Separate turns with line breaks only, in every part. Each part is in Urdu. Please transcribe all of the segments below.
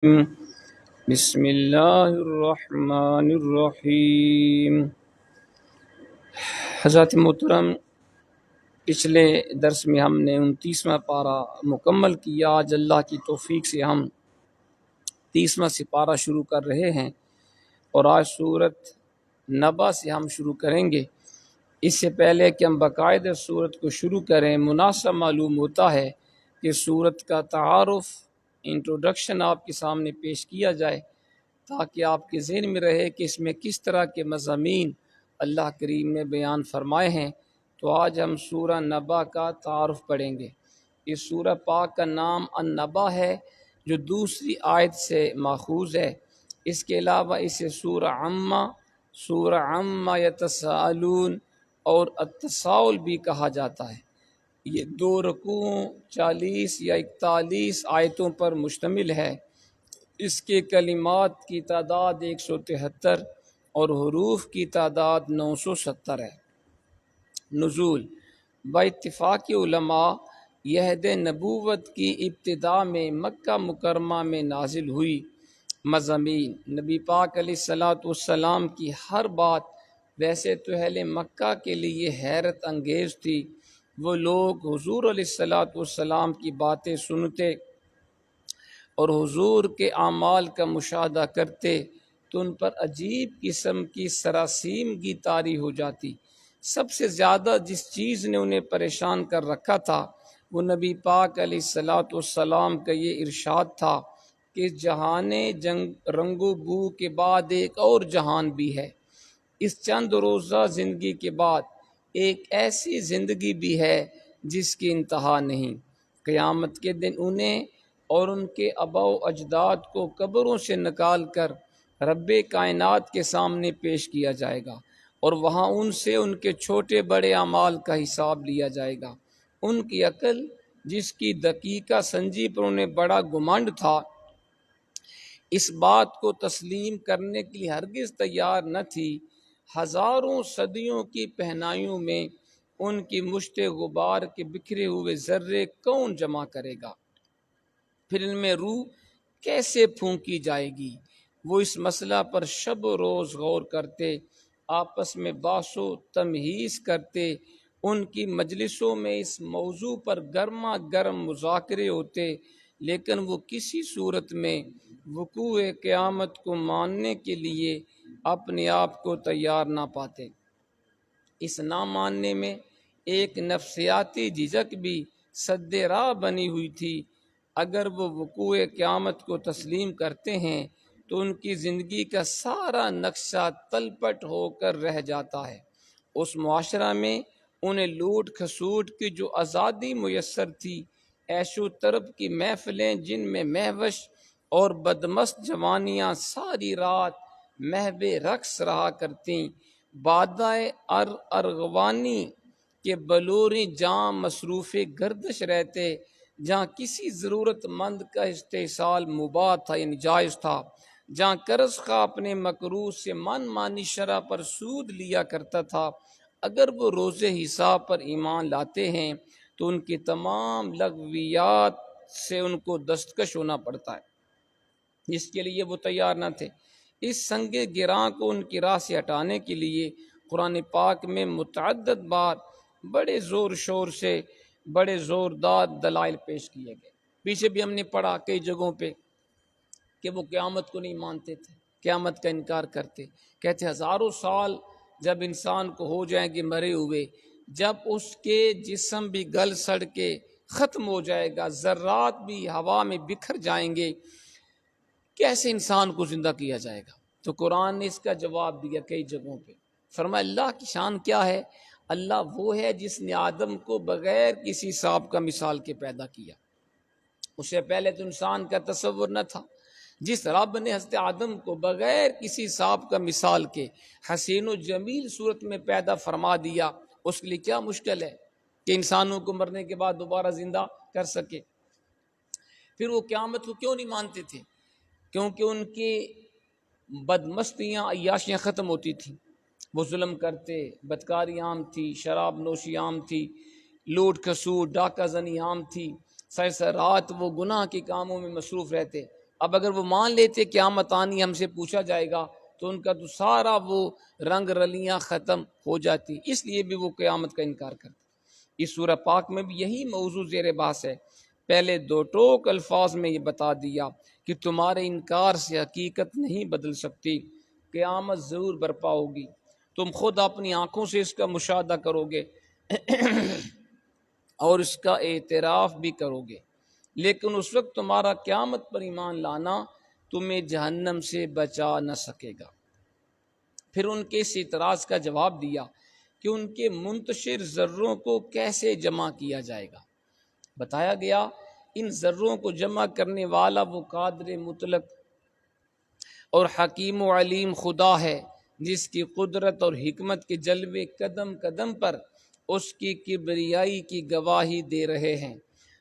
بسم اللہ الرحمن الرحیم۔ حضرت محترم، پچھلے درس میں ہم نے 29واں پارہ مکمل کیا۔ آج اللہ کی توفیق سے ہم 30واں سپارہ شروع کر رہے ہیں اور آج سورت نبا سے ہم شروع کریں گے۔ اس سے پہلے کہ ہم باقاعدہ سورت کو شروع کریں، مناسب معلوم ہوتا ہے کہ سورت کا تعارف، انٹروڈکشن آپ کے سامنے پیش کیا جائے تاکہ آپ کے ذہن میں رہے کہ اس میں کس طرح کے مضامین اللہ کریم نے بیان فرمائے ہیں۔ تو آج ہم سورہ نبا کا تعارف پڑھیں گے۔ اس سورہ پاک کا نام النبا ہے جو دوسری آیت سے ماخوذ ہے۔ اس کے علاوہ اسے سورہ عما یتساءلون اور التساؤل بھی کہا جاتا ہے۔ یہ 2 رکوعوں 40 یا 41 آیتوں پر مشتمل ہے۔ اس کے کلمات کی تعداد 173 اور حروف کی تعداد 970 ہے۔ نزول باتفاق علماء یہ عہد نبوت کی ابتدا میں مکہ مکرمہ میں نازل ہوئی۔ مضامین: نبی پاک علیہ الصلوۃ والسلام کی ہر بات ویسے تو اہل مکہ کے لیے حیرت انگیز تھی۔ وہ لوگ حضور علیہ الصلوۃ والسلام کی باتیں سنتے اور حضور کے اعمال کا مشاہدہ کرتے تو ان پر عجیب قسم کی سراسیمگی طاری ہو جاتی۔ سب سے زیادہ جس چیز نے انہیں پریشان کر رکھا تھا وہ نبی پاک علیہ الصلوۃ والسلام کا یہ ارشاد تھا کہ اس جہان رنگ و بو کے بعد ایک اور جہان بھی ہے۔ اس چند روزہ زندگی کے بعد ایک ایسی زندگی بھی ہے جس کی انتہا نہیں۔ قیامت کے دن انہیں اور ان کے آباء و اجداد کو قبروں سے نکال کر رب کائنات کے سامنے پیش کیا جائے گا اور وہاں ان سے ان کے چھوٹے بڑے اعمال کا حساب لیا جائے گا۔ ان کی عقل جس کی دقیقہ سنجی پر انہیں بڑا گمانڈ تھا، اس بات کو تسلیم کرنے کے لیے ہرگز تیار نہ تھی۔ ہزاروں صدیوں کی پہنائیوں میں ان کی مشت غبار کے بکھرے ہوئے ذرے کون جمع کرے گا؟ پھر ان میں روح کیسے پھونکی جائے گی؟ وہ اس مسئلہ پر شب و روز غور کرتے، آپس میں بحث و تمہیز کرتے۔ ان کی مجلسوں میں اس موضوع پر گرما گرم مذاکرے ہوتے، لیکن وہ کسی صورت میں وقوع قیامت کو ماننے کے لیے اپنے آپ کو تیار نہ پاتے۔ اس نہ ماننے میں ایک نفسیاتی جھجک بھی سد راہ بنی ہوئی تھی۔ اگر وہ وقوع قیامت کو تسلیم کرتے ہیں تو ان کی زندگی کا سارا نقشہ تلپٹ ہو کر رہ جاتا ہے۔ اس معاشرہ میں انہیں لوٹ کھسوٹ کی جو آزادی میسر تھی، عیش و طرب کی محفلیں جن میں مہوش اور بدمست جوانیاں ساری رات محو رقص رہا کرتیں، بادائے ارغوانی کے بلوری جہاں مصروف گردش رہتے، جہاں کسی ضرورت مند کا استحصال مباح تھا یعنی جائز تھا، جہاں قرض خواہ اپنے مقروض سے من مانی شرح پر سود لیا کرتا تھا، اگر وہ روز حساب پر ایمان لاتے ہیں تو ان کی تمام لغویات سے ان کو دستکش ہونا پڑتا ہے جس کے لیے وہ تیار نہ تھے۔ اس سنگ گراں کو ان کی راہ سے ہٹانے کے لیے قرآن پاک میں متعدد بار بڑے زور شور سے بڑے زوردار دلائل پیش کیے گئے۔ پیچھے بھی ہم نے پڑھا کئی جگہوں پہ کہ وہ قیامت کو نہیں مانتے تھے، قیامت کا انکار کرتے، کہتے ہزاروں سال جب انسان کو ہو جائیں گے مرے ہوئے، جب اس کے جسم بھی گل سڑ کے ختم ہو جائے گا، ذرات بھی ہوا میں بکھر جائیں گے، کیسے انسان کو زندہ کیا جائے گا؟ تو قرآن نے اس کا جواب دیا کئی جگہوں پہ۔ فرمایا اللہ کی شان کیا ہے؟ اللہ وہ ہے جس نے آدم کو بغیر کسی سانپ کا مثال کے پیدا کیا۔ اس سے پہلے تو انسان کا تصور نہ تھا۔ جس رب نے حضرت آدم کو بغیر کسی سانپ کا مثال کے حسین و جمیل صورت میں پیدا فرما دیا، اس کے لیے کیا مشکل ہے کہ انسانوں کو مرنے کے بعد دوبارہ زندہ کر سکے؟ پھر وہ قیامت کو کیوں نہیں مانتے تھے؟ کیونکہ ان کی بدمستیاں عیاشیاں ختم ہوتی تھیں، وہ ظلم کرتے، بدکاری عام تھی، شراب نوشی عام تھی، لوٹ کھسوٹ ڈاکہ زنی عام تھی، سر رات وہ گناہ کے کاموں میں مصروف رہتے۔ اب اگر وہ مان لیتے قیامت آنی ہم سے پوچھا جائے گا تو ان کا تو سارا وہ رنگ رلیاں ختم ہو جاتی، اس لیے بھی وہ قیامت کا انکار کرتے۔ اس سورہ پاک میں بھی یہی موضوع زیر بحث ہے۔ پہلے دو ٹوک الفاظ میں یہ بتا دیا کہ تمہارے انکار سے حقیقت نہیں بدل سکتی، قیامت ضرور برپا ہوگی، تم خود اپنی آنکھوں سے اس کا مشاہدہ کرو گے اور اس کا اعتراف بھی کرو گے، لیکن اس وقت تمہارا قیامت پر ایمان لانا تمہیں جہنم سے بچا نہ سکے گا۔ پھر ان کے اس اعتراض کا جواب دیا کہ ان کے منتشر ذروں کو کیسے جمع کیا جائے گا۔ بتایا گیا ان ذروں کو جمع کرنے والا وہ قادر مطلق اور حکیم و علیم خدا ہے، جس کی قدرت اور حکمت کے جلوے قدم قدم پر اس کی کبریائی کی گواہی دے رہے ہیں۔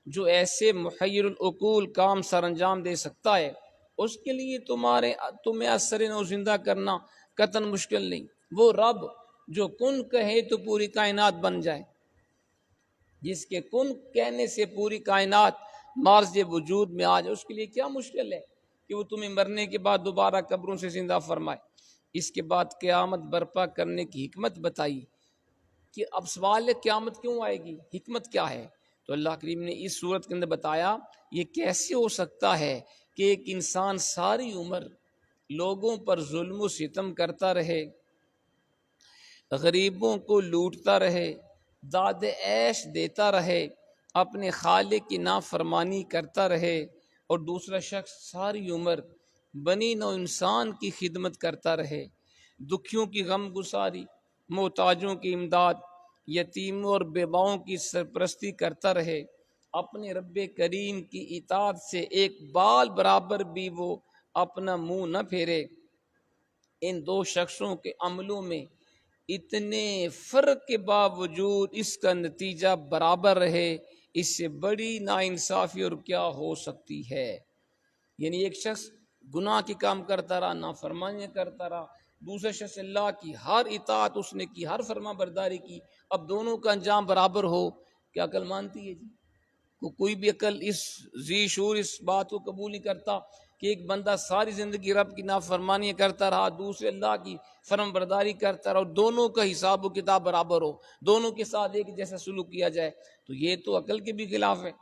جو ایسے محیر العقول کام سر انجام دے سکتا ہے، اس کے لیے تمہیں اثر نو زندہ کرنا قطعاً مشکل نہیں۔ وہ رب جو کن کہے تو پوری کائنات بن جائے، جس کے کن کہنے سے پوری کائنات مارز وجود میں آ جائے، اس کے لیے کیا مشکل ہے کہ وہ تمہیں مرنے کے بعد دوبارہ قبروں سے زندہ فرمائے۔ اس کے بعد قیامت برپا کرنے کی حکمت بتائی کہ اب سوال ہے قیامت کیوں آئے گی، حکمت کیا ہے؟ تو اللہ کریم نے اس صورت کے اندر بتایا یہ کیسے ہو سکتا ہے کہ ایک انسان ساری عمر لوگوں پر ظلم و ستم کرتا رہے، غریبوں کو لوٹتا رہے، داد عیش دیتا رہے، اپنے خالق کی نافرمانی کرتا رہے، اور دوسرا شخص ساری عمر بنی نوع انسان کی خدمت کرتا رہے، دکھیوں کی غم گساری، محتاجوں کی امداد، یتیموں اور بیواؤں کی سرپرستی کرتا رہے، اپنے رب کریم کی اطاعت سے ایک بال برابر بھی وہ اپنا منہ نہ پھیرے۔ ان دو شخصوں کے عملوں میں اتنے فرق کے باوجود اس کا نتیجہ برابر رہے، اس سے بڑی ناانصافی اور کیا ہو سکتی ہے؟ یعنی ایک شخص گناہ کی کام کرتا رہا، نافرمانیاں کرتا رہا، دوسرا شخص اللہ کی ہر اطاعت اس نے کی، ہر فرما برداری کی، اب دونوں کا انجام برابر ہو، کیا عقل مانتی ہے جی؟ کوئی بھی عقل اس ذی شعور اس بات کو قبول نہیں کرتا کہ ایک بندہ ساری زندگی رب کی نافرمانی کرتا رہا، دوسرے اللہ کی فرم برداری کرتا رہا، اور دونوں کا حساب و کتاب برابر ہو، دونوں کے ساتھ ایک جیسا سلوک کیا جائے، تو یہ تو عقل کے بھی خلاف ہے۔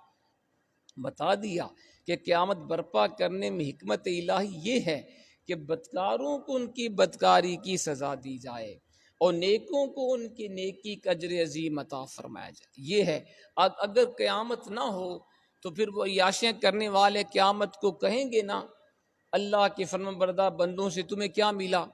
بتا دیا کہ قیامت برپا کرنے میں حکمت الہی یہ ہے کہ بدکاروں کو ان کی بدکاری کی سزا دی جائے اور نیکوں کو ان کی نیکی کا اجر عظیم عطا فرمایا جائے۔ یہ ہے، اگر قیامت نہ ہو تو پھر وہ عیاشیاں کرنے والے قیامت کو کہیں گے نا اللہ کے فرمان بردار بندوں سے تمہیں کیا ملا؟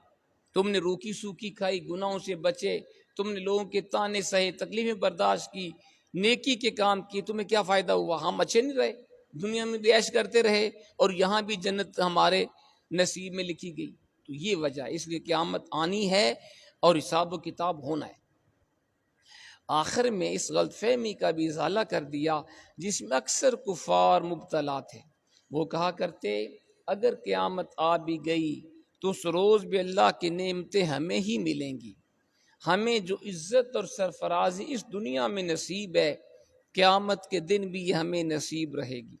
تم نے روکی سوکھی کھائی، گناہوں سے بچے، تم نے لوگوں کے تانے سہے، تکلیفیں برداشت کی، نیکی کے کام کی، تمہیں کیا فائدہ ہوا؟ ہم اچھے نہیں رہے، دنیا میں بھی عیش کرتے رہے اور یہاں بھی جنت ہمارے نصیب میں لکھی گئی۔ تو یہ وجہ، اس لیے قیامت آنی ہے اور حساب و کتاب ہونا ہے۔ آخر میں اس غلط فہمی کا بھی ازالہ کر دیا جس میں اکثر کفار مبتلا تھے۔ وہ کہا کرتے اگر قیامت آ بھی گئی تو اس روز بھی اللہ کی نعمتیں ہمیں ہی ملیں گی، ہمیں جو عزت اور سرفرازی اس دنیا میں نصیب ہے قیامت کے دن بھی یہ ہمیں نصیب رہے گی۔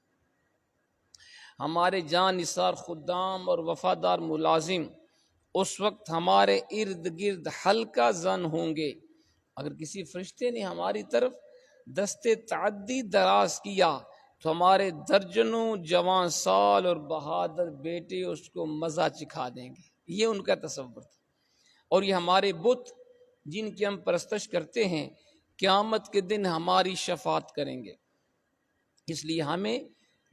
ہمارے جان نثار خدام اور وفادار ملازم اس وقت ہمارے ارد گرد حلقہ زن ہوں گے۔ اگر کسی فرشتے نے ہماری طرف دستے تعدی دراز کیا تو ہمارے درجنوں جوان سال اور بہادر بیٹے اس کو مزہ چکھا دیں گے۔ یہ ان کا تصور تھا، اور یہ ہمارے بت جن کی ہم پرستش کرتے ہیں قیامت کے دن ہماری شفاعت کریں گے، اس لیے ہمیں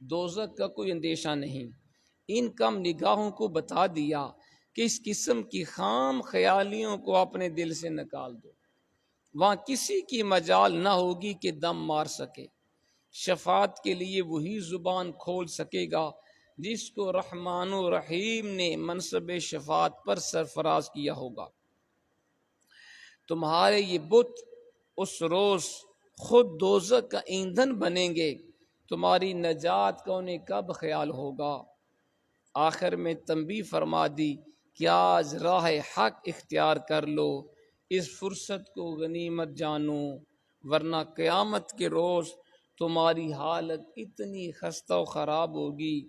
دوزخ کا کوئی اندیشہ نہیں۔ ان کم نگاہوں کو بتا دیا کہ اس قسم کی خام خیالیوں کو اپنے دل سے نکال دو، وہاں کسی کی مجال نہ ہوگی کہ دم مار سکے۔ شفاعت کے لیے وہی زبان کھول سکے گا جس کو رحمان و رحیم نے منصب شفاعت پر سرفراز کیا ہوگا۔ تمہارے یہ بت اس روز خود دوزخ کا ایندھن بنیں گے، تمہاری نجات کا انہیں کب خیال ہوگا؟ آخر میں تنبیہ فرما دی کہ آج راہ حق اختیار کر لو، اس فرصت کو غنیمت جانو، ورنہ قیامت کے روز تمہاری حالت اتنی خستہ و خراب ہوگی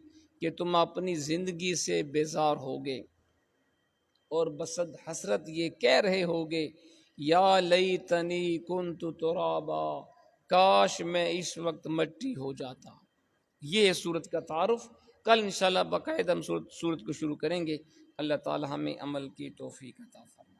کہ تم اپنی زندگی سے بیزار ہوگے اور بصد حسرت یہ کہہ رہے ہوگے یا لیتنی کنت ترابا، کاش میں اس وقت مٹی ہو جاتا۔ یہ ہے سورت کا تعارف۔ کل انشاءاللہ باقاعدہ ہم سورت کو شروع کریں گے۔ اللہ تعالی ہمیں عمل کی توفیق عطا فرمائے۔